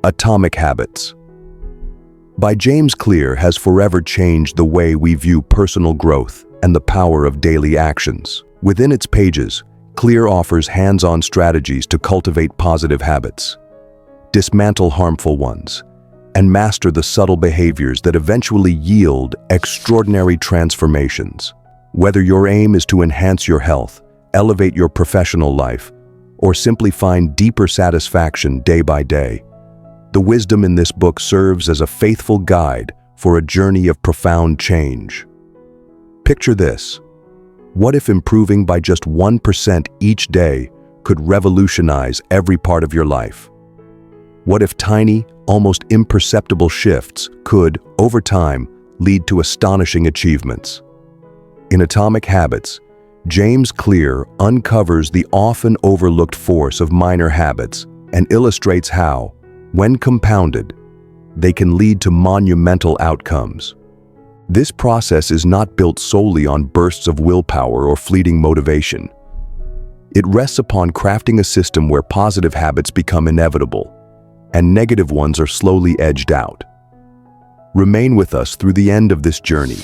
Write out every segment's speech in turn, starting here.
Atomic Habits by James Clear has forever changed the way we view personal growth and the power of daily actions. Within its pages, Clear offers hands-on strategies to cultivate positive habits, dismantle harmful ones, and master the subtle behaviors that eventually yield extraordinary transformations. Whether your aim is to enhance your health, elevate your professional life, or simply find deeper satisfaction day by day, the wisdom in this book serves as a faithful guide for a journey of profound change. Picture this. What if improving by just 1% each day could revolutionize every part of your life? What if tiny, almost imperceptible shifts could, over time, lead to astonishing achievements? In Atomic Habits, James Clear uncovers the often overlooked force of minor habits and illustrates how, when compounded, they can lead to monumental outcomes. This process is not built solely on bursts of willpower or fleeting motivation. It rests upon crafting a system where positive habits become inevitable and negative ones are slowly edged out. Remain with us through the end of this journey,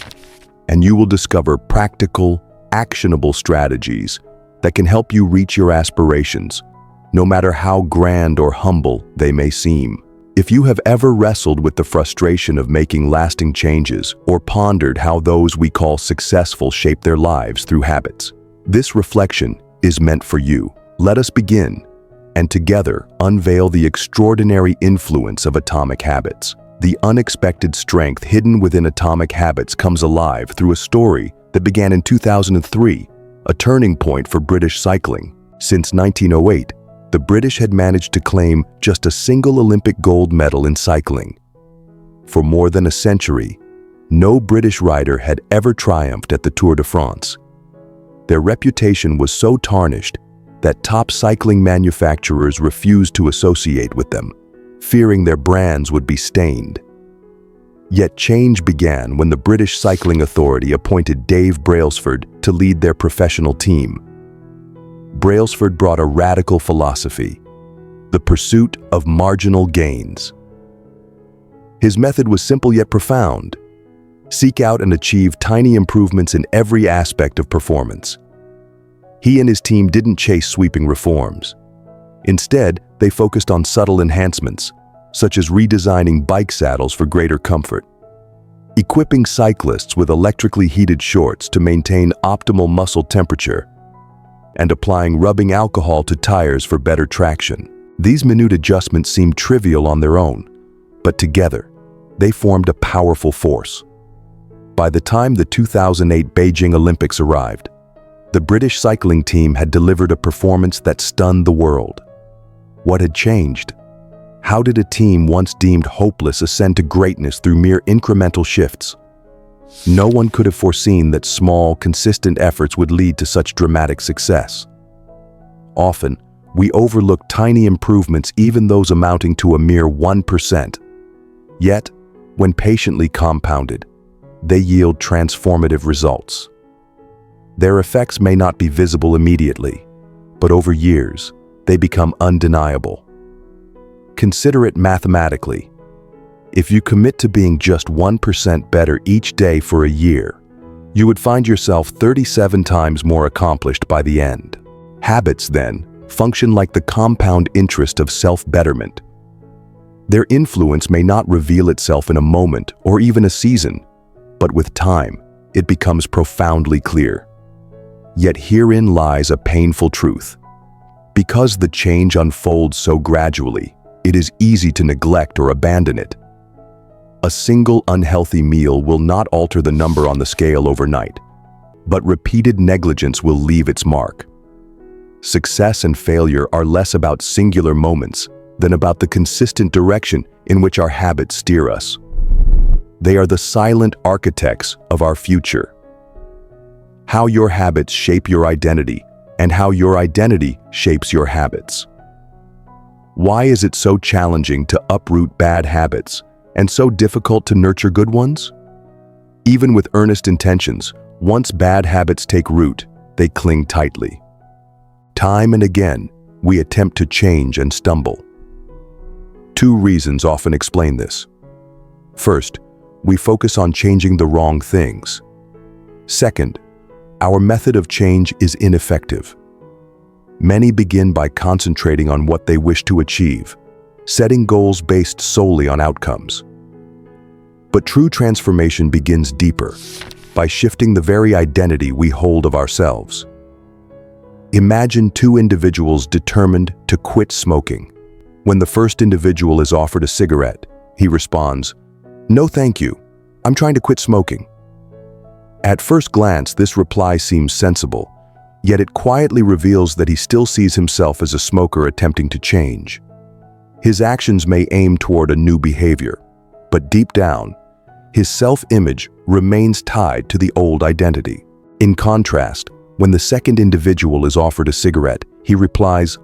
and you will discover practical, actionable strategies that can help you reach your aspirations, no matter how grand or humble they may seem. If you have ever wrestled with the frustration of making lasting changes or pondered how those we call successful shape their lives through habits, this reflection is meant for you. Let us begin, and together unveil the extraordinary influence of atomic habits. The unexpected strength hidden within atomic habits comes alive through a story that began in 2003, a turning point for British cycling. Since 1908, the British had managed to claim just a single Olympic gold medal in cycling. For more than a century, no British rider had ever triumphed at the Tour de France. Their reputation was so tarnished that top cycling manufacturers refused to associate with them, fearing their brands would be stained. Yet change began when the British Cycling Authority appointed Dave Brailsford to lead their professional team. Brailsford brought a radical philosophy: the pursuit of marginal gains. His method was simple yet profound. Seek out and achieve tiny improvements in every aspect of performance. He and his team didn't chase sweeping reforms. Instead, they focused on subtle enhancements, such as redesigning bike saddles for greater comfort, equipping cyclists with electrically heated shorts to maintain optimal muscle temperature, and applying rubbing alcohol to tires for better traction. These minute adjustments seem trivial on their own, but together, they formed a powerful force. By the time the 2008 Beijing Olympics arrived, the British cycling team had delivered a performance that stunned the world. What had changed? How did a team once deemed hopeless ascend to greatness through mere incremental shifts? No one could have foreseen that small, consistent efforts would lead to such dramatic success. Often, we overlook tiny improvements, even those amounting to a mere 1%. Yet, when patiently compounded, they yield transformative results. Their effects may not be visible immediately, but over years, they become undeniable. Consider it mathematically. If you commit to being just 1% better each day for a year, you would find yourself 37 times more accomplished by the end. Habits, then, function like the compound interest of self-betterment. Their influence may not reveal itself in a moment or even a season, but with time, it becomes profoundly clear. Yet herein lies a painful truth. Because the change unfolds so gradually, it is easy to neglect or abandon it. A single unhealthy meal will not alter the number on the scale overnight, but repeated negligence will leave its mark. Success and failure are less about singular moments than about the consistent direction in which our habits steer us. They are the silent architects of our future. How your habits shape your identity, and how your identity shapes your habits. Why is it so challenging to uproot bad habits and so difficult to nurture good ones? Even with earnest intentions, once bad habits take root, they cling tightly. Time and again, we attempt to change and stumble. Two reasons often explain this. First, we focus on changing the wrong things. Second, our method of change is ineffective. Many begin by concentrating on what they wish to achieve, setting goals based solely on outcomes. But true transformation begins deeper, by shifting the very identity we hold of ourselves. Imagine two individuals determined to quit smoking. When the first individual is offered a cigarette, he responds, "No thank you, I'm trying to quit smoking." At first glance, this reply seems sensible, yet it quietly reveals that he still sees himself as a smoker attempting to change. His actions may aim toward a new behavior, but deep down, his self-image remains tied to the old identity. In contrast, when the second individual is offered a cigarette, he replies,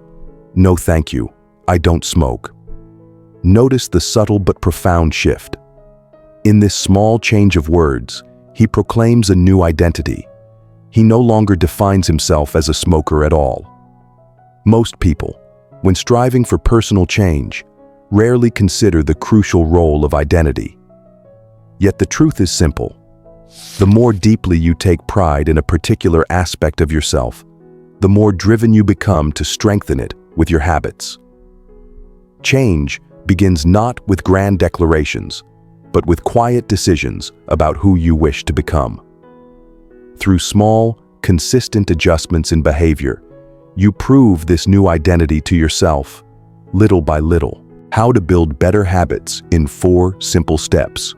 "No thank you, I don't smoke." Notice the subtle but profound shift. In this small change of words, he proclaims a new identity. He no longer defines himself as a smoker at all. Most people, when striving for personal change, rarely consider the crucial role of identity. Yet the truth is simple. The more deeply you take pride in a particular aspect of yourself, the more driven you become to strengthen it with your habits. Change begins not with grand declarations, but with quiet decisions about who you wish to become. Through small, consistent adjustments in behavior, you prove this new identity to yourself, little by little. How to build better habits in 4 simple steps.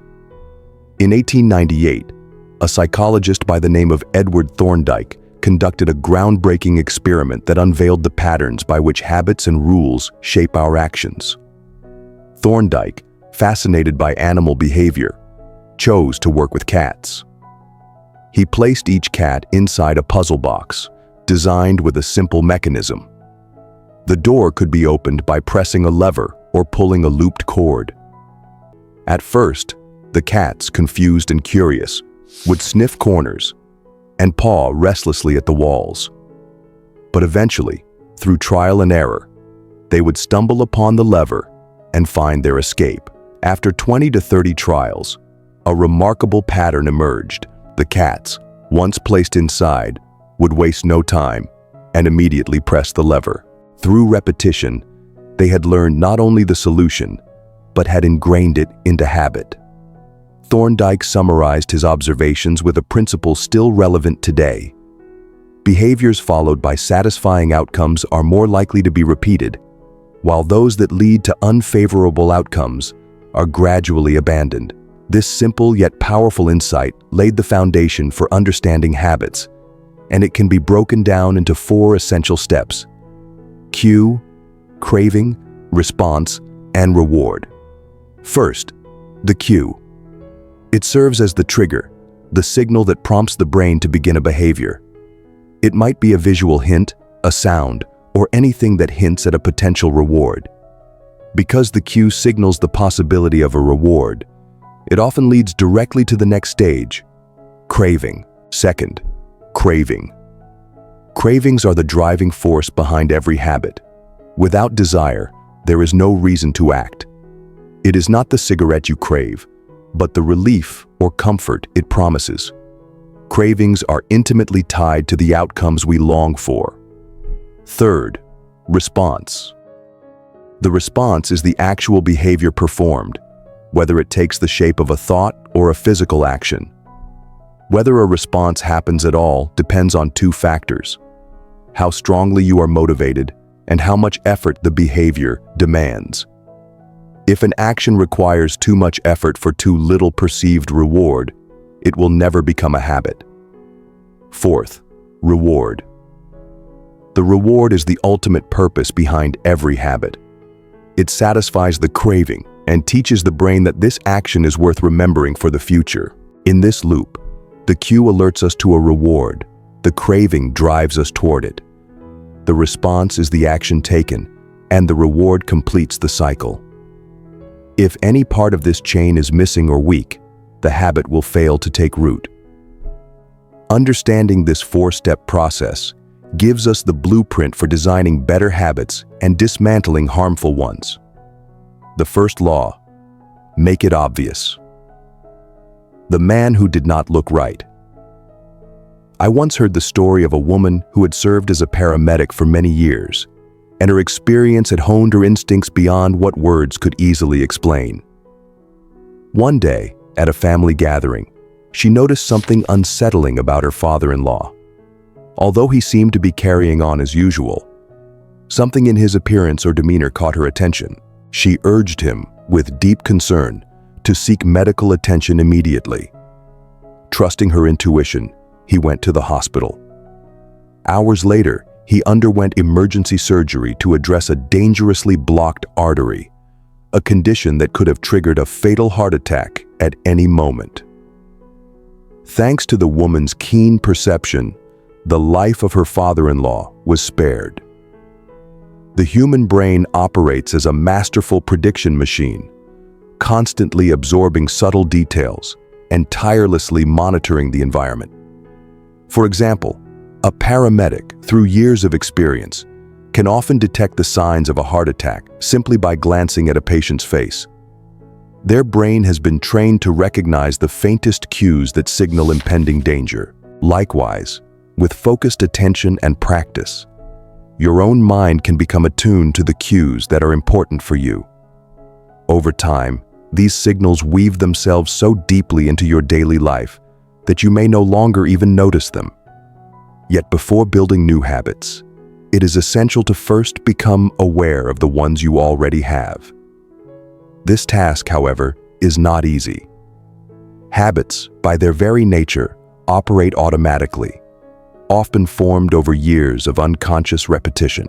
In 1898, a psychologist by the name of Edward Thorndike conducted a groundbreaking experiment that unveiled the patterns by which habits and rules shape our actions. Thorndike, fascinated by animal behavior, chose to work with cats. He placed each cat inside a puzzle box, designed with a simple mechanism. The door could be opened by pressing a lever or pulling a looped cord. At first, the cats, confused and curious, would sniff corners and paw restlessly at the walls. But eventually, through trial and error, they would stumble upon the lever and find their escape. After 20 to 30 trials, a remarkable pattern emerged. The cats, once placed inside, would waste no time and immediately press the lever. Through repetition, they had learned not only the solution, but had ingrained it into habit. Thorndike summarized his observations with a principle still relevant today. Behaviors followed by satisfying outcomes are more likely to be repeated, while those that lead to unfavorable outcomes are gradually abandoned. This simple yet powerful insight laid the foundation for understanding habits, and it can be broken down into 4 essential steps: cue, craving, response, and reward. First, the cue. It serves as the trigger, the signal that prompts the brain to begin a behavior. It might be a visual hint, a sound, or anything that hints at a potential reward. Because the cue signals the possibility of a reward, it often leads directly to the next stage, craving. Second, craving. Cravings are the driving force behind every habit. Without desire, there is no reason to act. It is not the cigarette you crave, but the relief or comfort it promises. Cravings are intimately tied to the outcomes we long for. Third, response. The response is the actual behavior performed, whether it takes the shape of a thought or a physical action. Whether a response happens at all depends on 2 factors: how strongly you are motivated and how much effort the behavior demands. If an action requires too much effort for too little perceived reward, it will never become a habit. Fourth, reward. The reward is the ultimate purpose behind every habit. It satisfies the craving and teaches the brain that this action is worth remembering for the future. In this loop, the cue alerts us to a reward. The craving drives us toward it. The response is the action taken, and the reward completes the cycle. If any part of this chain is missing or weak, the habit will fail to take root. Understanding this 4-step process gives us the blueprint for designing better habits and dismantling harmful ones. The first law: make it obvious. The man who did not look right. I once heard the story of a woman who had served as a paramedic for many years, and her experience had honed her instincts beyond what words could easily explain. One day, at a family gathering, she noticed something unsettling about her father-in-law. Although he seemed to be carrying on as usual, something in his appearance or demeanor caught her attention. She urged him, with deep concern, to seek medical attention immediately. Trusting her intuition, he went to the hospital. Hours later, he underwent emergency surgery to address a dangerously blocked artery, a condition that could have triggered a fatal heart attack at any moment. Thanks to the woman's keen perception, the life of her father-in-law was spared. The human brain operates as a masterful prediction machine, constantly absorbing subtle details and tirelessly monitoring the environment. For example, a paramedic, through years of experience, can often detect the signs of a heart attack simply by glancing at a patient's face. Their brain has been trained to recognize the faintest cues that signal impending danger. Likewise, with focused attention and practice, your own mind can become attuned to the cues that are important for you. Over time, these signals weave themselves so deeply into your daily life that you may no longer even notice them. Yet before building new habits, it is essential to first become aware of the ones you already have. This task, however, is not easy. Habits, by their very nature, operate automatically, often formed over years of unconscious repetition.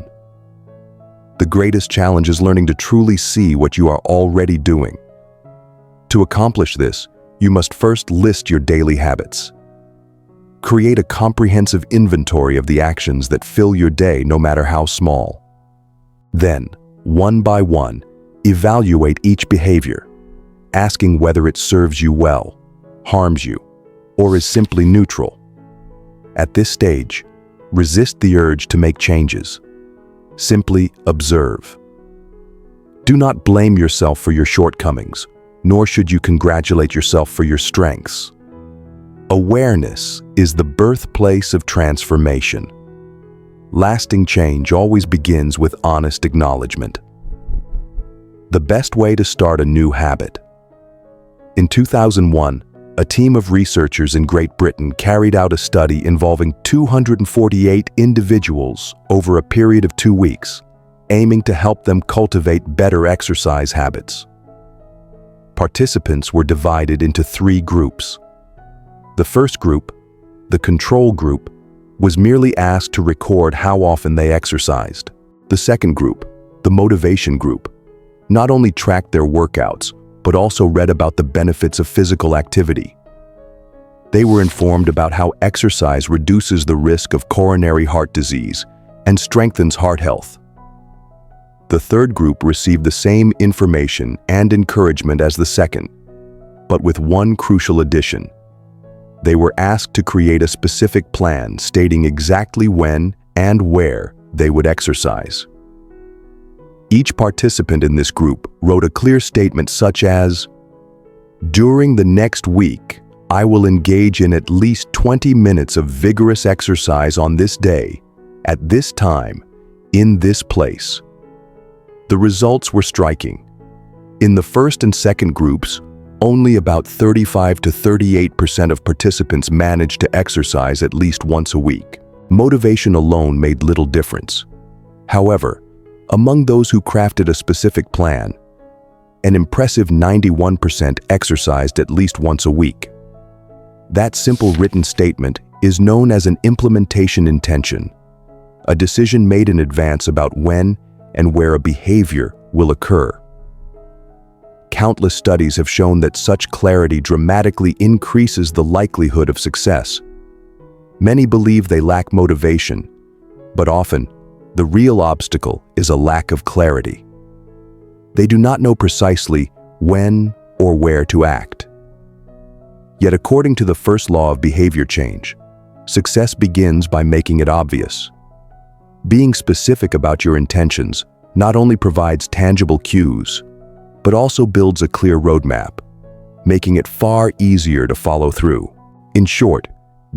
The greatest challenge is learning to truly see what you are already doing. To accomplish this, you must first list your daily habits. Create a comprehensive inventory of the actions that fill your day, no matter how small. Then, one by one, evaluate each behavior, asking whether it serves you well, harms you, or is simply neutral. At this stage, resist the urge to make changes. Simply observe. Do not blame yourself for your shortcomings, nor should you congratulate yourself for your strengths. Awareness is the birthplace of transformation. Lasting change always begins with honest acknowledgement. The best way to start a new habit. In 2001, a team of researchers in Great Britain carried out a study involving 248 individuals over a period of 2 weeks, aiming to help them cultivate better exercise habits. Participants were divided into 3 groups. The first group, the control group, was merely asked to record how often they exercised. The second group, the motivation group, not only tracked their workouts, but also read about the benefits of physical activity. They were informed about how exercise reduces the risk of coronary heart disease and strengthens heart health. The third group received the same information and encouragement as the second, but with one crucial addition. They were asked to create a specific plan stating exactly when and where they would exercise. Each participant in this group wrote a clear statement such as, "During the next week, I will engage in at least 20 minutes of vigorous exercise on this day, at this time, in this place." The results were striking. In the first and second groups, only about 35 to 38% of participants managed to exercise at least once a week. Motivation alone made little difference. However, among those who crafted a specific plan, an impressive 91% exercised at least once a week. That simple written statement is known as an implementation intention, a decision made in advance about when and where a behavior will occur. Countless studies have shown that such clarity dramatically increases the likelihood of success. Many believe they lack motivation, but often, the real obstacle is a lack of clarity. They do not know precisely when or where to act. Yet according to the first law of behavior change, success begins by making it obvious. Being specific about your intentions not only provides tangible cues, but also builds a clear roadmap, making it far easier to follow through. In short,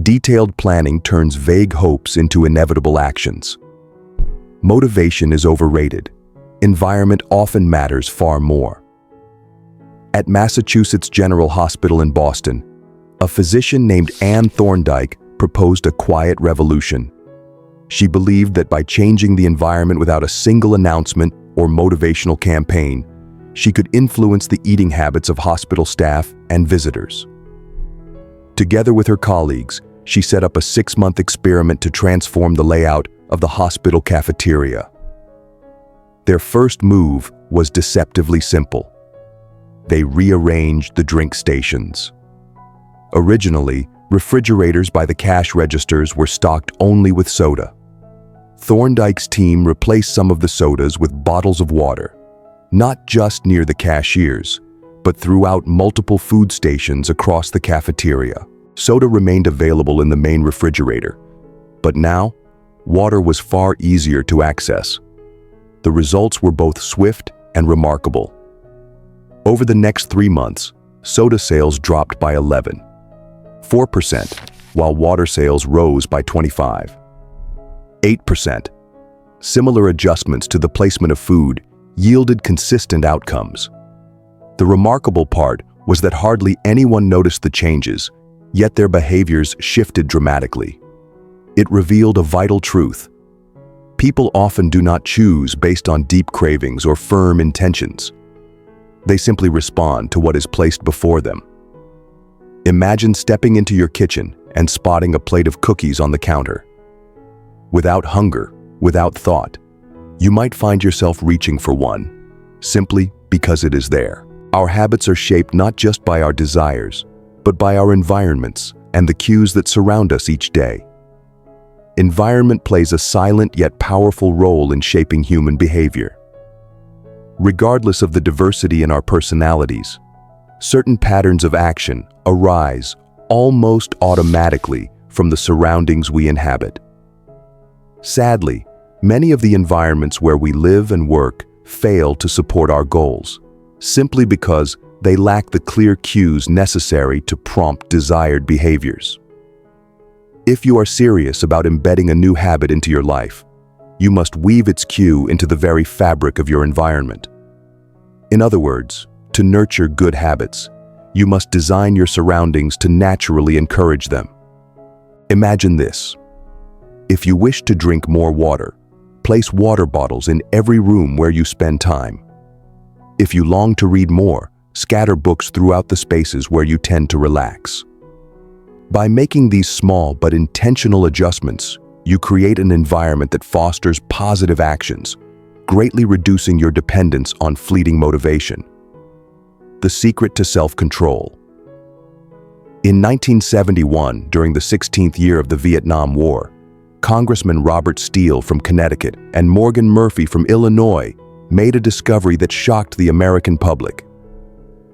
detailed planning turns vague hopes into inevitable actions. Motivation is overrated. Environment often matters far more. At Massachusetts General Hospital in Boston, a physician named Anne Thorndike proposed a quiet revolution. She believed that by changing the environment without a single announcement or motivational campaign, she could influence the eating habits of hospital staff and visitors. Together with her colleagues, she set up a 6-month experiment to transform the layout of the hospital cafeteria. Their first move was deceptively simple. They rearranged the drink stations. Originally, refrigerators by the cash registers were stocked only with soda. Thorndike's team replaced some of the sodas with bottles of water, not just near the cashiers, but throughout multiple food stations across the cafeteria. Soda remained available in the main refrigerator, but now, water was far easier to access. The results were both swift and remarkable. Over the next 3 months, soda sales dropped by 4%, while water sales rose by 8%. Similar adjustments to the placement of food yielded consistent outcomes. The remarkable part was that hardly anyone noticed the changes, yet their behaviors shifted dramatically. It revealed a vital truth. People often do not choose based on deep cravings or firm intentions. They simply respond to what is placed before them. Imagine stepping into your kitchen and spotting a plate of cookies on the counter. Without hunger, without thought, you might find yourself reaching for one, simply because it is there. Our habits are shaped not just by our desires, but by our environments and the cues that surround us each day. Environment plays a silent yet powerful role in shaping human behavior. Regardless of the diversity in our personalities, certain patterns of action arise almost automatically from the surroundings we inhabit. Sadly, many of the environments where we live and work fail to support our goals, simply because they lack the clear cues necessary to prompt desired behaviors. If you are serious about embedding a new habit into your life, you must weave its cue into the very fabric of your environment. In other words, to nurture good habits, you must design your surroundings to naturally encourage them. Imagine this. If you wish to drink more water, place water bottles in every room where you spend time. If you long to read more, scatter books throughout the spaces where you tend to relax. By making these small but intentional adjustments, you create an environment that fosters positive actions, greatly reducing your dependence on fleeting motivation. The secret to self-control. In 1971, during the 16th year of the Vietnam War, Congressman Robert Steele from Connecticut and Morgan Murphy from Illinois made a discovery that shocked the American public.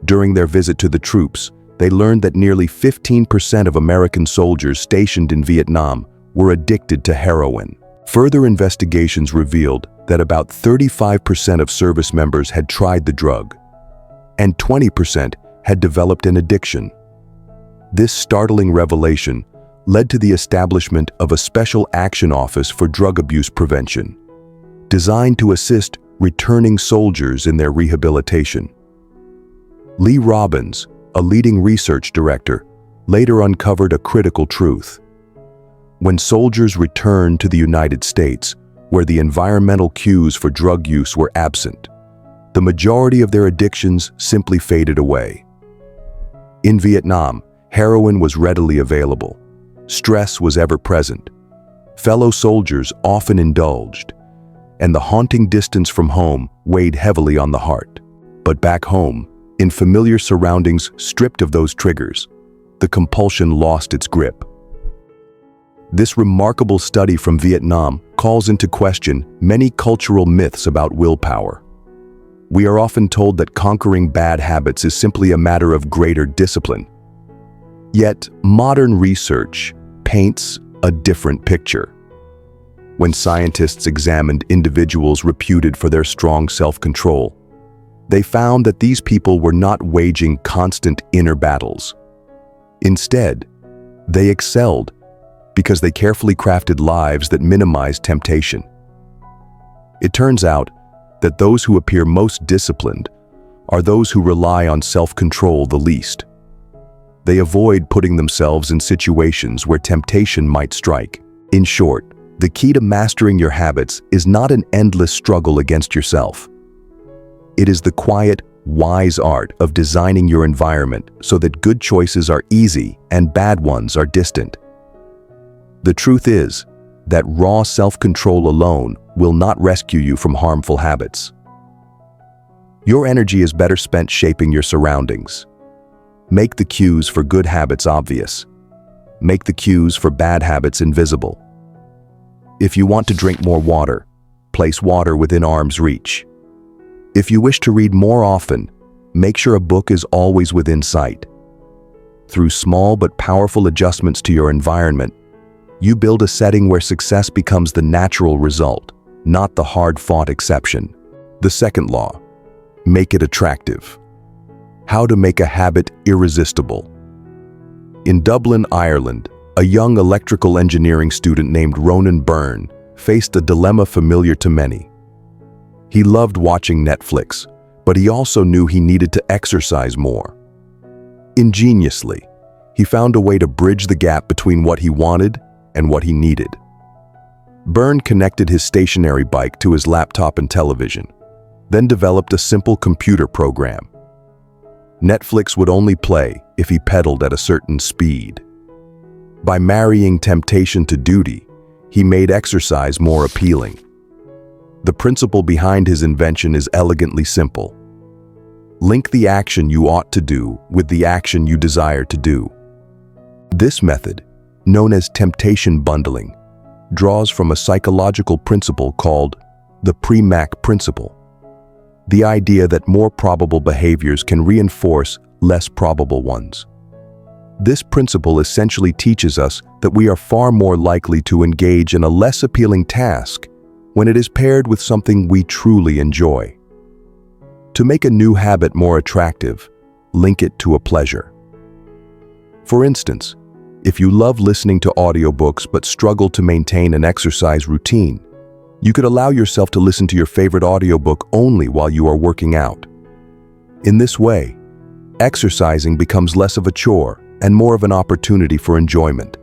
During their visit to the troops, they learned that nearly 15% of American soldiers stationed in Vietnam were addicted to heroin. Further investigations revealed that about 35% of service members had tried the drug, and 20% had developed an addiction. This startling revelation led to the establishment of a Special Action Office for Drug Abuse Prevention, designed to assist returning soldiers in their rehabilitation. Lee Robbins, a leading research director, later uncovered a critical truth. When soldiers returned to the United States, where the environmental cues for drug use were absent, the majority of their addictions simply faded away. In Vietnam, heroin was readily available. Stress was ever present. Fellow soldiers often indulged, and the haunting distance from home weighed heavily on the heart. But back home, in familiar surroundings stripped of those triggers, the compulsion lost its grip. This remarkable study from Vietnam calls into question many cultural myths about willpower. We are often told that conquering bad habits is simply a matter of greater discipline. Yet, modern research paints a different picture. When scientists examined individuals reputed for their strong self-control, They found that these people were not waging constant inner battles. Instead, they excelled because they carefully crafted lives that minimized temptation. It turns out that those who appear most disciplined are those who rely on self-control the least. They avoid putting themselves in situations where temptation might strike. In short, the key to mastering your habits is not an endless struggle against yourself. It is the quiet, wise art of designing your environment so that good choices are easy and bad ones are distant. The truth is that raw self-control alone will not rescue you from harmful habits. Your energy is better spent shaping your surroundings. Make the cues for good habits obvious. Make the cues for bad habits invisible. If you want to drink more water, place water within arm's reach. If you wish to read more often, make sure a book is always within sight. Through small but powerful adjustments to your environment, you build a setting where success becomes the natural result, not the hard-fought exception. The second law: make it attractive. How to make a habit irresistible. In Dublin, Ireland, a young electrical engineering student named Ronan Byrne faced a dilemma familiar to many. He loved watching Netflix, but he also knew he needed to exercise more. Ingeniously, he found a way to bridge the gap between what he wanted and what he needed. Byrne connected his stationary bike to his laptop and television, then developed a simple computer program. Netflix would only play if he pedaled at a certain speed. By marrying temptation to duty, he made exercise more appealing. The principle behind his invention is elegantly simple. Link the action you ought to do with the action you desire to do. This method, known as temptation bundling, draws from a psychological principle called the Premack principle. The idea that more probable behaviors can reinforce less probable ones. This principle essentially teaches us that we are far more likely to engage in a less appealing task when it is paired with something we truly enjoy. To make a new habit more attractive, link it to a pleasure. For instance, if you love listening to audiobooks but struggle to maintain an exercise routine, you could allow yourself to listen to your favorite audiobook only while you are working out. In this way, exercising becomes less of a chore and more of an opportunity for enjoyment.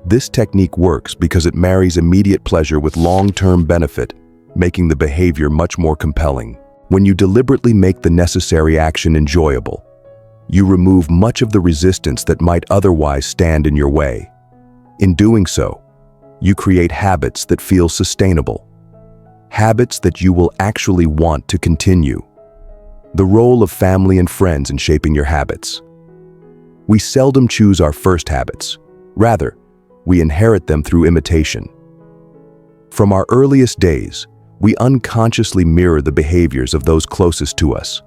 This technique works because it marries immediate pleasure with long-term benefit, making the behavior much more compelling. When you deliberately make the necessary action enjoyable, you remove much of the resistance that might otherwise stand in your way. In doing so, you create habits that feel sustainable, habits that you will actually want to continue. The role of family and friends in shaping your habits. We seldom choose our first habits. Rather, we inherit them through imitation. From our earliest days, we unconsciously mirror the behaviors of those closest to us.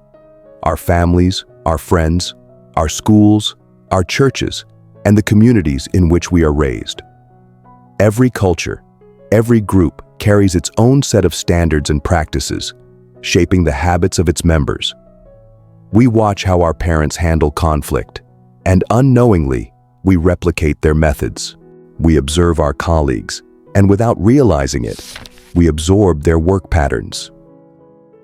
Our families, our friends, our schools, our churches, and the communities in which we are raised. Every culture, every group carries its own set of standards and practices, shaping the habits of its members. We watch how our parents handle conflict, and unknowingly, we replicate their methods. We observe our colleagues, and without realizing it, we absorb their work patterns.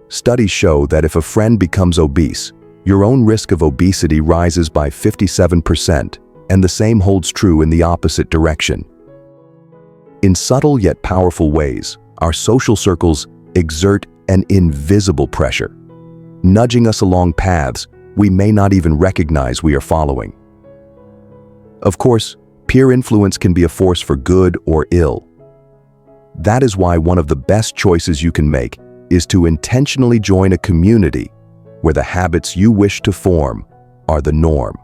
Studies show that if a friend becomes obese, your own risk of obesity rises by 57%, and the same holds true in the opposite direction. In subtle yet powerful ways, our social circles exert an invisible pressure, nudging us along paths we may not even recognize we are following. Of course, peer influence can be a force for good or ill. That is why one of the best choices you can make is to intentionally join a community where the habits you wish to form are the norm.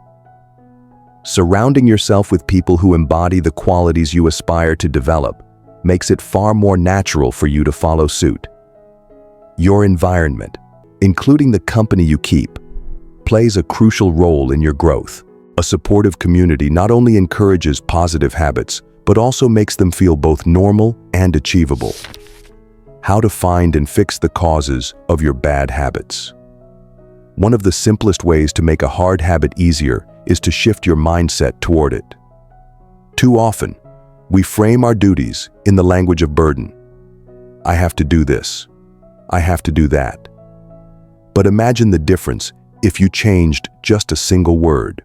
Surrounding yourself with people who embody the qualities you aspire to develop makes it far more natural for you to follow suit. Your environment, including the company you keep, plays a crucial role in your growth. A supportive community not only encourages positive habits, but also makes them feel both normal and achievable. How to find and fix the causes of your bad habits. One of the simplest ways to make a hard habit easier is to shift your mindset toward it. Too often, we frame our duties in the language of burden. I have to do this. I have to do that. But imagine the difference if you changed just a single word.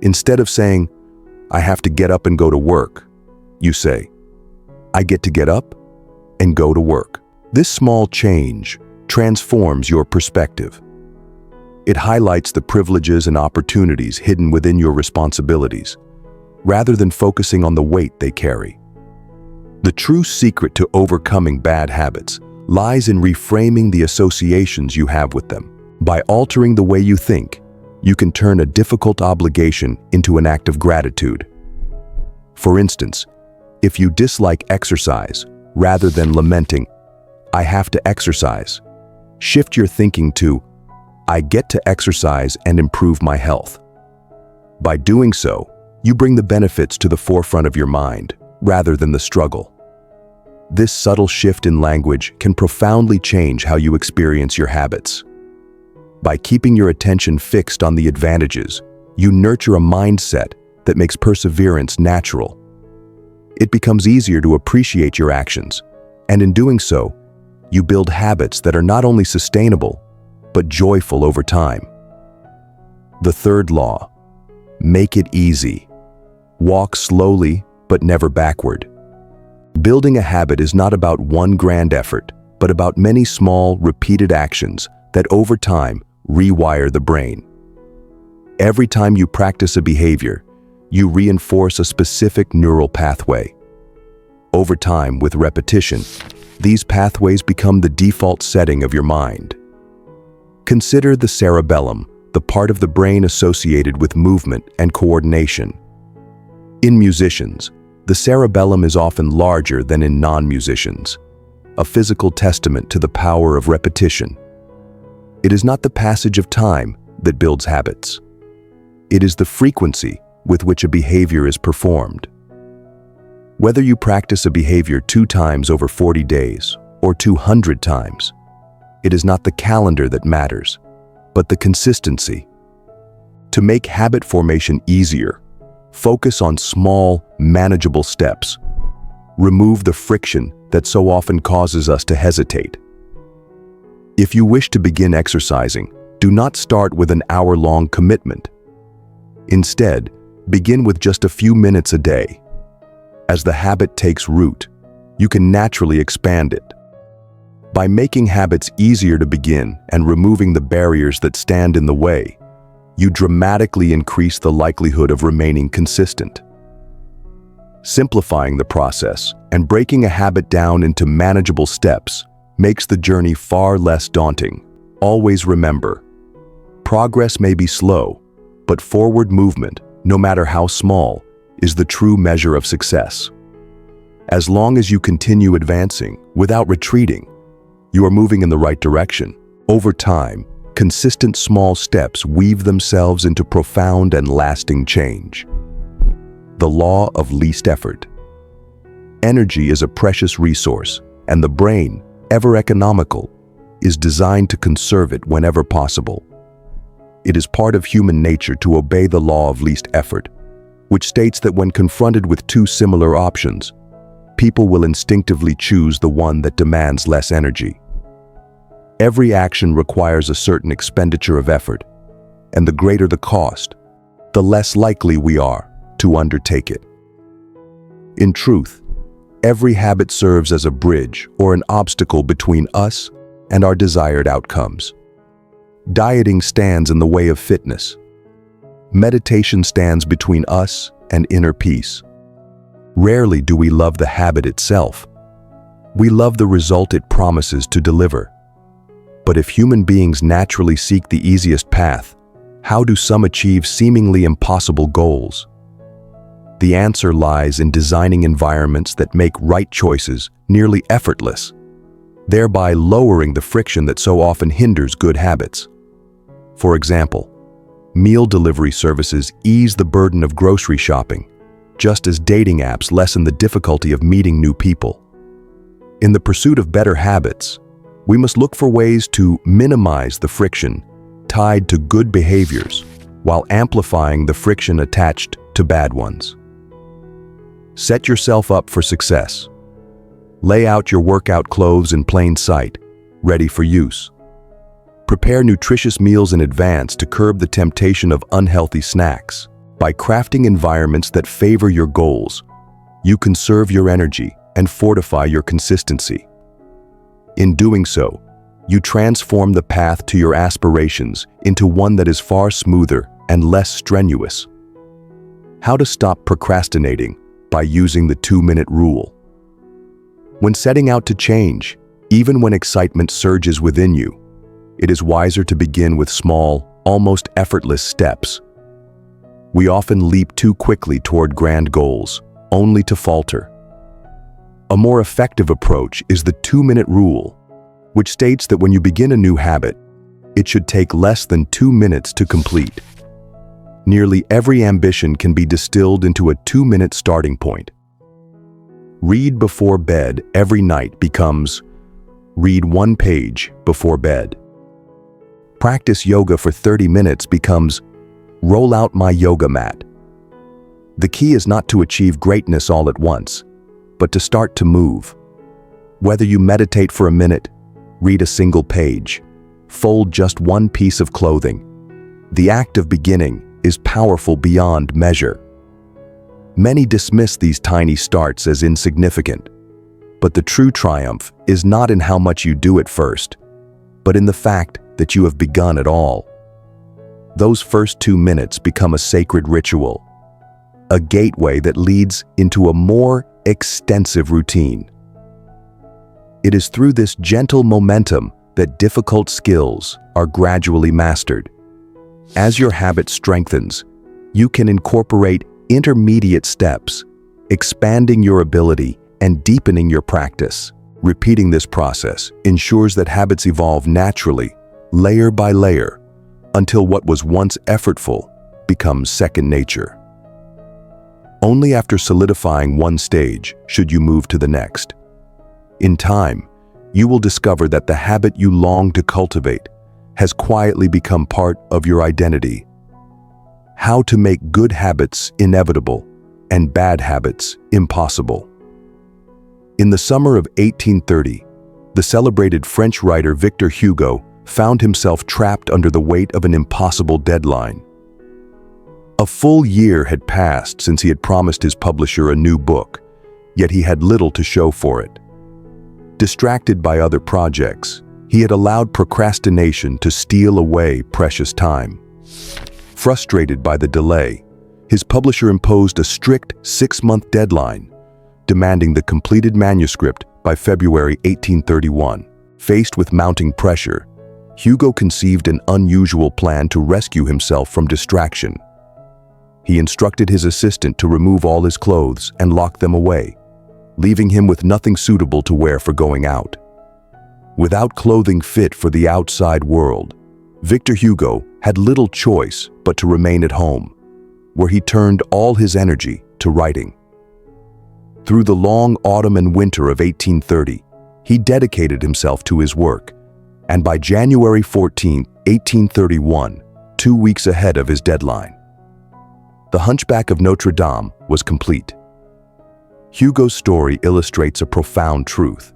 Instead of saying, I have to get up and go to work, you say, I get to get up and go to work. This small change transforms your perspective. It highlights the privileges and opportunities hidden within your responsibilities, rather than focusing on the weight they carry. The true secret to overcoming bad habits lies in reframing the associations you have with them. By altering the way you think, you can turn a difficult obligation into an act of gratitude. For instance, if you dislike exercise, rather than lamenting, I have to exercise, shift your thinking to, I get to exercise and improve my health. By doing so, you bring the benefits to the forefront of your mind, rather than the struggle. This subtle shift in language can profoundly change how you experience your habits. By keeping your attention fixed on the advantages, you nurture a mindset that makes perseverance natural. It becomes easier to appreciate your actions, and in doing so, you build habits that are not only sustainable, but joyful over time. The third law: make it easy. Walk slowly, but never backward. Building a habit is not about one grand effort, but about many small, repeated actions that over time rewire the brain. Every time you practice a behavior, you reinforce a specific neural pathway. Over time, with repetition, these pathways become the default setting of your mind. Consider the cerebellum, the part of the brain associated with movement and coordination. In musicians, the cerebellum is often larger than in non-musicians, a physical testament to the power of repetition. It is not the passage of time that builds habits. It is the frequency with which a behavior is performed. Whether you practice a behavior 2 times over 40 days or 200 times, it is not the calendar that matters, but the consistency. To make habit formation easier, focus on small, manageable steps. Remove the friction that so often causes us to hesitate. If you wish to begin exercising, do not start with an hour-long commitment. Instead, begin with just a few minutes a day. As the habit takes root, you can naturally expand it. By making habits easier to begin and removing the barriers that stand in the way, you dramatically increase the likelihood of remaining consistent. Simplifying the process and breaking a habit down into manageable steps makes the journey far less daunting. Always remember, progress may be slow, but forward movement, no matter how small, is the true measure of success. As long as you continue advancing without retreating, you are moving in the right direction. Over time, consistent small steps weave themselves into profound and lasting change. The law of least effort. Energy is a precious resource, and the brain, ever economical, is designed to conserve it whenever possible. It is part of human nature to obey the law of least effort, which states that when confronted with 2 similar options, people will instinctively choose the one that demands less energy. Every action requires a certain expenditure of effort, and the greater the cost, the less likely we are to undertake it. In truth, every habit serves as a bridge or an obstacle between us and our desired outcomes. Dieting stands in the way of fitness. Meditation stands between us and inner peace. Rarely do we love the habit itself. We love the result it promises to deliver. But if human beings naturally seek the easiest path, how do some achieve seemingly impossible goals? The answer lies in designing environments that make right choices nearly effortless, thereby lowering the friction that so often hinders good habits. For example, meal delivery services ease the burden of grocery shopping, just as dating apps lessen the difficulty of meeting new people. In the pursuit of better habits, we must look for ways to minimize the friction, tied to good behaviors while amplifying the friction attached to bad ones. Set yourself up for success. Lay out your workout clothes in plain sight, ready for use. Prepare nutritious meals in advance to curb the temptation of unhealthy snacks. By crafting environments that favor your goals, you conserve your energy and fortify your consistency. In doing so, you transform the path to your aspirations into one that is far smoother and less strenuous. How to stop procrastinating by using the 2-minute rule. When setting out to change, even when excitement surges within you, it is wiser to begin with small, almost effortless steps. We often leap too quickly toward grand goals, only to falter. A more effective approach is the 2-minute rule, which states that when you begin a new habit, it should take less than 2 minutes to complete. Nearly every ambition can be distilled into a 2-minute starting point. Read before bed every night becomes read 1 page before bed. Practice yoga for 30 minutes becomes roll out my yoga mat. The key is not to achieve greatness all at once, but to start to move. Whether you meditate for a minute, read a single page, fold just 1 piece of clothing, the act of beginning is powerful beyond measure. Many dismiss these tiny starts as insignificant, but the true triumph is not in how much you do at first, but in the fact that you have begun at all. Those first 2 minutes become a sacred ritual, a gateway that leads into a more extensive routine. It is through this gentle momentum that difficult skills are gradually mastered. As your habit strengthens, you can incorporate intermediate steps, expanding your ability and deepening your practice. Repeating this process ensures that habits evolve naturally, layer by layer, until what was once effortful becomes second nature. Only after solidifying one stage should you move to the next. In time, you will discover that the habit you long to cultivate has quietly become part of your identity. How to make good habits inevitable and bad habits impossible. In the summer of 1830, the celebrated French writer Victor Hugo found himself trapped under the weight of an impossible deadline. A full year had passed since he had promised his publisher a new book, yet he had little to show for it. Distracted by other projects, he had allowed procrastination to steal away precious time. Frustrated by the delay, his publisher imposed a strict 6-month deadline, demanding the completed manuscript by February 1831. Faced with mounting pressure, Hugo conceived an unusual plan to rescue himself from distraction. He instructed his assistant to remove all his clothes and lock them away, leaving him with nothing suitable to wear for going out. Without clothing fit for the outside world, Victor Hugo had little choice but to remain at home, where he turned all his energy to writing. Through the long autumn and winter of 1830, he dedicated himself to his work, and by January 14, 1831, 2 weeks ahead of his deadline, The Hunchback of Notre Dame was complete. Hugo's story illustrates a profound truth.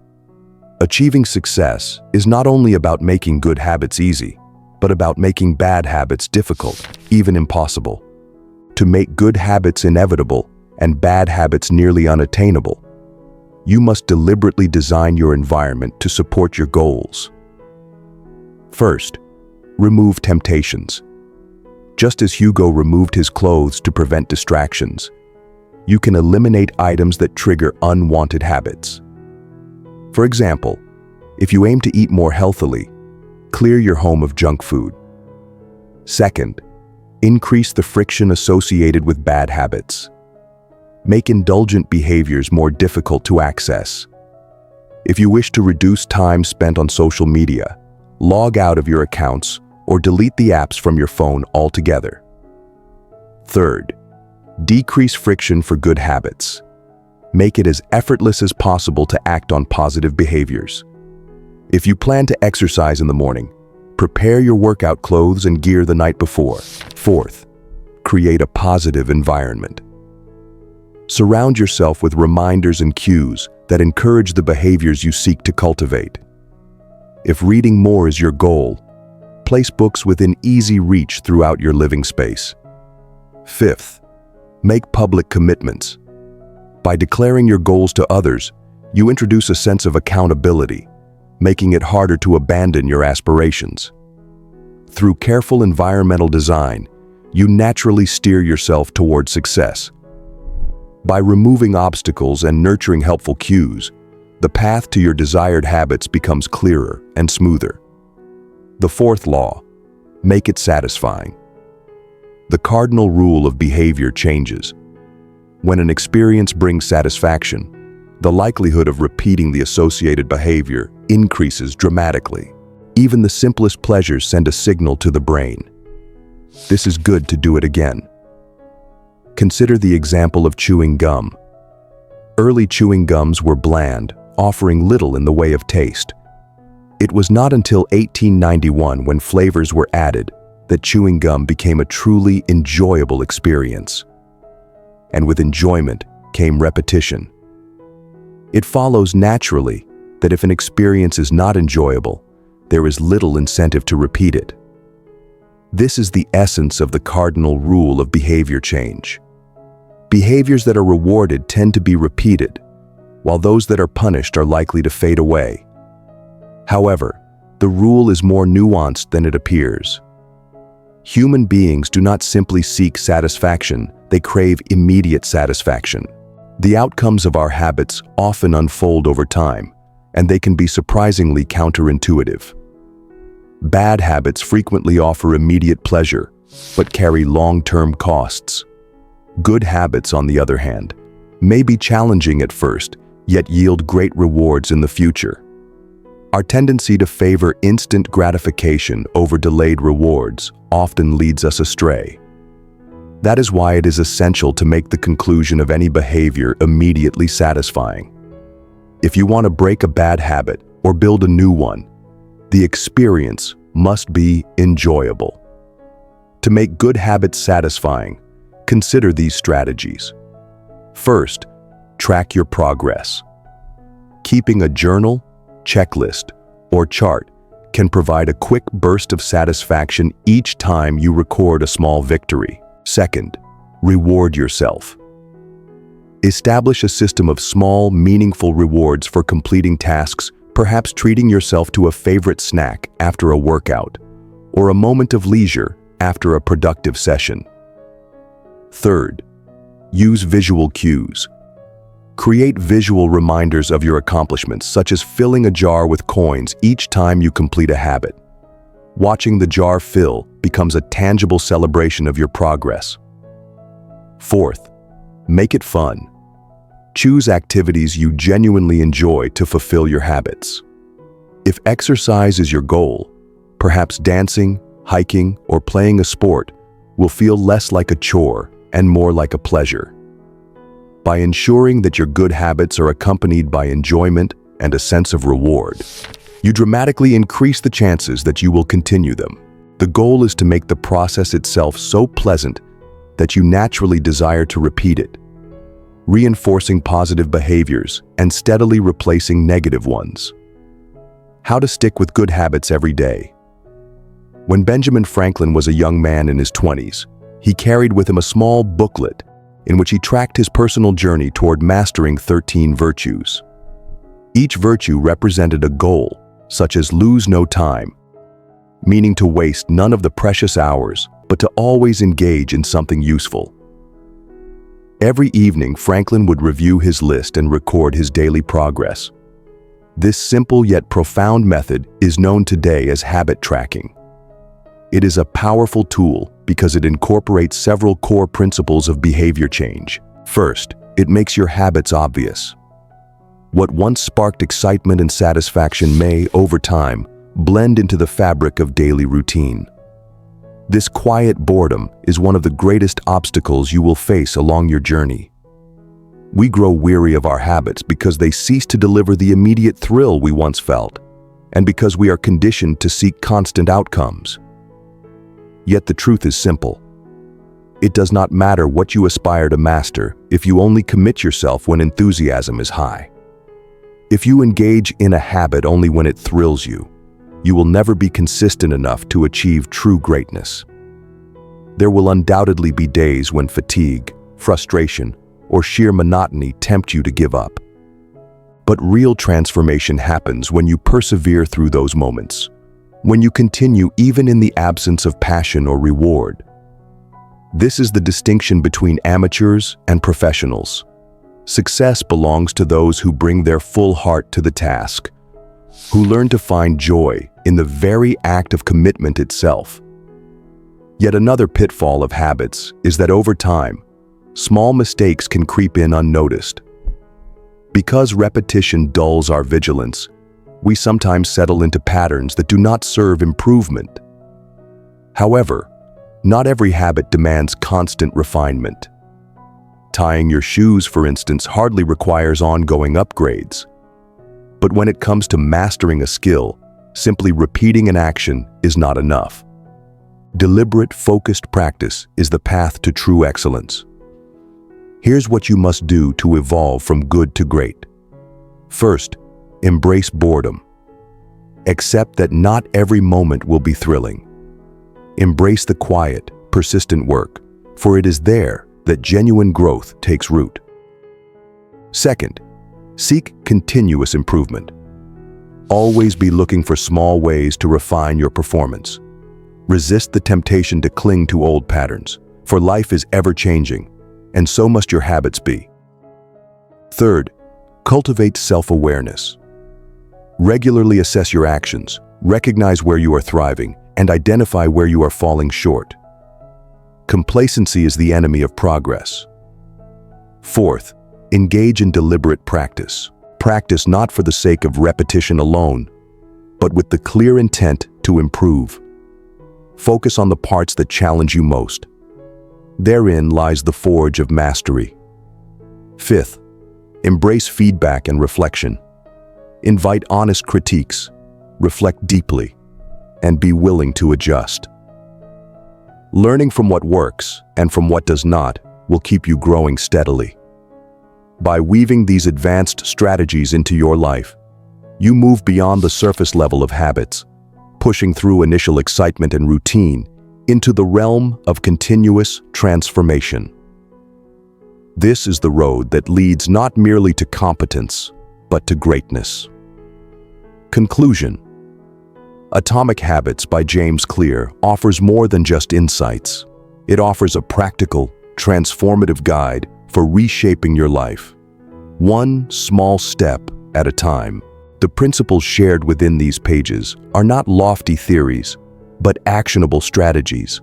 Achieving success is not only about making good habits easy, but about making bad habits difficult, even impossible. To make good habits inevitable and bad habits nearly unattainable, you must deliberately design your environment to support your goals. First, remove temptations. Just as Hugo removed his clothes to prevent distractions, you can eliminate items that trigger unwanted habits. For example, if you aim to eat more healthily, clear your home of junk food. Second, increase the friction associated with bad habits. Make indulgent behaviors more difficult to access. If you wish to reduce time spent on social media, log out of your accounts or delete the apps from your phone altogether. Third, decrease friction for good habits. Make it as effortless as possible to act on positive behaviors. If you plan to exercise in the morning, Prepare your workout clothes and gear the night before. Fourth, create a positive environment. Surround yourself with reminders and cues that encourage the behaviors you seek to cultivate. If reading more is your goal, place books within easy reach throughout your living space. Fifth, make public commitments. By declaring your goals to others, you introduce a sense of accountability, making it harder to abandon your aspirations. Through careful environmental design, you naturally steer yourself toward success. By removing obstacles and nurturing helpful cues, the path to your desired habits becomes clearer and smoother. The fourth law, make it satisfying. The cardinal rule of behavior changes. When an experience brings satisfaction, the likelihood of repeating the associated behavior increases dramatically. Even the simplest pleasures send a signal to the brain. This is good to do it again. Consider the example of chewing gum. Early chewing gums were bland, offering little in the way of taste. It was not until 1891, when flavors were added, that chewing gum became a truly enjoyable experience. And with enjoyment came repetition. It follows naturally that if an experience is not enjoyable, there is little incentive to repeat it. This is the essence of the cardinal rule of behavior change. Behaviors that are rewarded tend to be repeated, while those that are punished are likely to fade away. However, the rule is more nuanced than it appears. Human beings do not simply seek satisfaction, they crave immediate satisfaction. The outcomes of our habits often unfold over time, and they can be surprisingly counterintuitive. Bad habits frequently offer immediate pleasure, but carry long-term costs. Good habits, on the other hand, may be challenging at first, yet yield great rewards in the future. Our tendency to favor instant gratification over delayed rewards often leads us astray. That is why it is essential to make the conclusion of any behavior immediately satisfying. If you want to break a bad habit or build a new one, the experience must be enjoyable. To make good habits satisfying, consider these strategies. First, track your progress. Keeping a journal, checklist, or chart can provide a quick burst of satisfaction each time you record a small victory. Second, reward yourself. Establish a system of small, meaningful rewards for completing tasks, perhaps treating yourself to a favorite snack after a workout, or a moment of leisure after a productive session. Third, use visual cues. Create visual reminders of your accomplishments, such as filling a jar with coins each time you complete a habit. Watching the jar fill becomes a tangible celebration of your progress. Fourth, make it fun. Choose activities you genuinely enjoy to fulfill your habits. If exercise is your goal, perhaps dancing, hiking, or playing a sport will feel less like a chore and more like a pleasure. By ensuring that your good habits are accompanied by enjoyment and a sense of reward, you dramatically increase the chances that you will continue them. The goal is to make the process itself so pleasant that you naturally desire to repeat it, reinforcing positive behaviors and steadily replacing negative ones. How to stick with good habits every day. When Benjamin Franklin was a young man in his 20s, he carried with him a small booklet in which he tracked his personal journey toward mastering 13 virtues. Each virtue represented a goal, such as lose no time, meaning to waste none of the precious hours, but to always engage in something useful. Every evening, Franklin would review his list and record his daily progress. This simple yet profound method is known today as habit tracking. It is a powerful tool because it incorporates several core principles of behavior change. First, it makes your habits obvious. What once sparked excitement and satisfaction may, over time, blend into the fabric of daily routine. This quiet boredom is one of the greatest obstacles you will face along your journey. We grow weary of our habits because they cease to deliver the immediate thrill we once felt, and because we are conditioned to seek constant outcomes. Yet the truth is simple. It does not matter what you aspire to master if you only commit yourself when enthusiasm is high. If you engage in a habit only when it thrills you, you will never be consistent enough to achieve true greatness. There will undoubtedly be days when fatigue, frustration, or sheer monotony tempt you to give up. But real transformation happens when you persevere through those moments, when you continue even in the absence of passion or reward. This is the distinction between amateurs and professionals. Success belongs to those who bring their full heart to the task, who learn to find joy in the very act of commitment itself. Yet another pitfall of habits is that over time, small mistakes can creep in unnoticed. Because repetition dulls our vigilance, we sometimes settle into patterns that do not serve improvement. However, not every habit demands constant refinement. Tying your shoes, for instance, hardly requires ongoing upgrades. But when it comes to mastering a skill, simply repeating an action is not enough. Deliberate, focused practice is the path to true excellence. Here's what you must do to evolve from good to great. First, embrace boredom. Accept that not every moment will be thrilling. Embrace the quiet, persistent work, for it is there that genuine growth takes root. Second, seek continuous improvement. Always be looking for small ways to refine your performance. Resist the temptation to cling to old patterns, for life is ever-changing, and so must your habits be. Third, cultivate self-awareness. Regularly assess your actions, recognize where you are thriving, and identify where you are falling short. Complacency is the enemy of progress. Fourth, engage in deliberate practice. Practice not for the sake of repetition alone, but with the clear intent to improve. Focus on the parts that challenge you most. Therein lies the forge of mastery. Fifth, embrace feedback and reflection. Invite honest critiques, reflect deeply, and be willing to adjust. Learning from what works and from what does not will keep you growing steadily. By weaving these advanced strategies into your life, you move beyond the surface level of habits, pushing through initial excitement and routine into the realm of continuous transformation. This is the road that leads not merely to competence, but to greatness. Conclusion. Atomic Habits by James Clear offers more than just insights. It offers a practical, transformative guide for reshaping your life, one small step at a time. The principles shared within these pages are not lofty theories, but actionable strategies,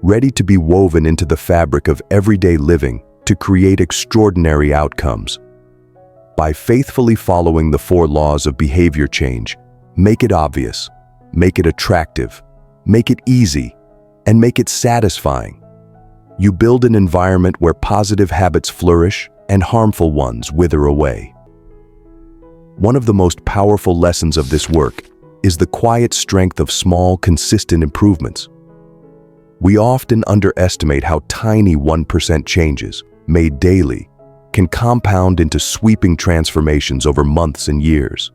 ready to be woven into the fabric of everyday living to create extraordinary outcomes. By faithfully following the 4 laws of behavior change, make it obvious, make it attractive, make it easy, and make it satisfying. You build an environment where positive habits flourish and harmful ones wither away. One of the most powerful lessons of this work is the quiet strength of small, consistent improvements. We often underestimate how tiny 1% changes, made daily, can compound into sweeping transformations over months and years.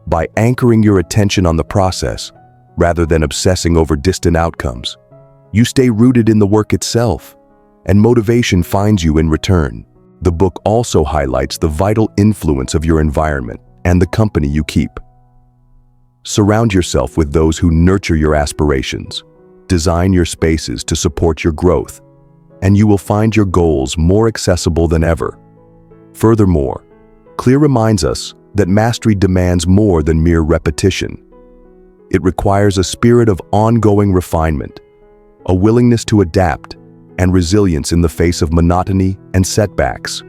By anchoring your attention on the process, rather than obsessing over distant outcomes, you stay rooted in the work itself, and motivation finds you in return. The book also highlights the vital influence of your environment and the company you keep. Surround yourself with those who nurture your aspirations. Design your spaces to support your growth, and you will find your goals more accessible than ever. Furthermore, Clear reminds us that mastery demands more than mere repetition. It requires a spirit of ongoing refinement, a willingness to adapt, and resilience in the face of monotony and setbacks.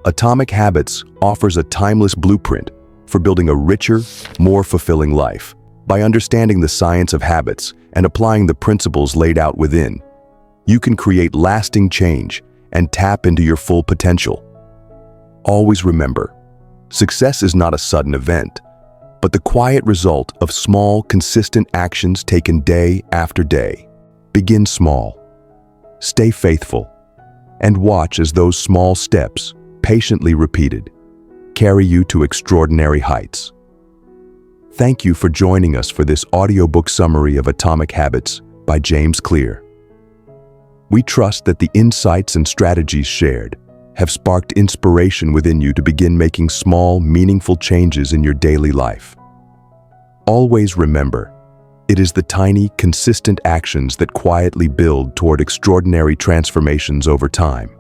Atomic Habits offers a timeless blueprint for building a richer, more fulfilling life. By understanding the science of habits and applying the principles laid out within, you can create lasting change and tap into your full potential. Always remember, success is not a sudden event, but the quiet result of small, consistent actions taken day after day. Begin small. Stay faithful. And watch as those small steps, patiently repeated, carry you to extraordinary heights. Thank you for joining us for this audiobook summary of Atomic Habits by James Clear. We trust that the insights and strategies shared have sparked inspiration within you to begin making small, meaningful changes in your daily life. Always remember, it is the tiny, consistent actions that quietly build toward extraordinary transformations over time.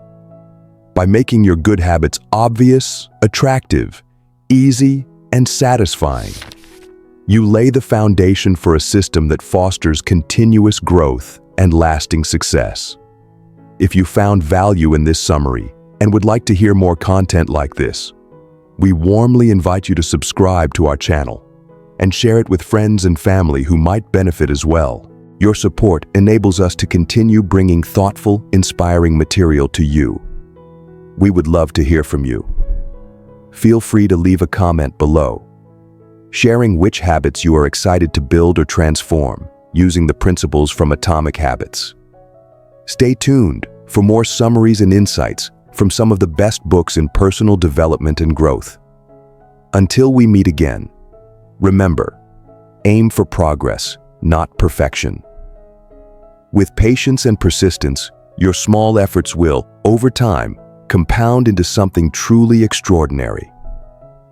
By making your good habits obvious, attractive, easy, and satisfying, you lay the foundation for a system that fosters continuous growth and lasting success. If you found value in this summary and would like to hear more content like this, we warmly invite you to subscribe to our channel and share it with friends and family who might benefit as well. Your support enables us to continue bringing thoughtful, inspiring material to you. We would love to hear from you. Feel free to leave a comment below, sharing which habits you are excited to build or transform using the principles from Atomic Habits. Stay tuned for more summaries and insights from some of the best books in personal development and growth. Until we meet again, remember, aim for progress, not perfection. With patience and persistence, your small efforts will, over time, compound into something truly extraordinary.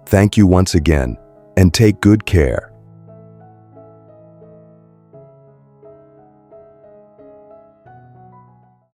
Thank you once again, and take good care.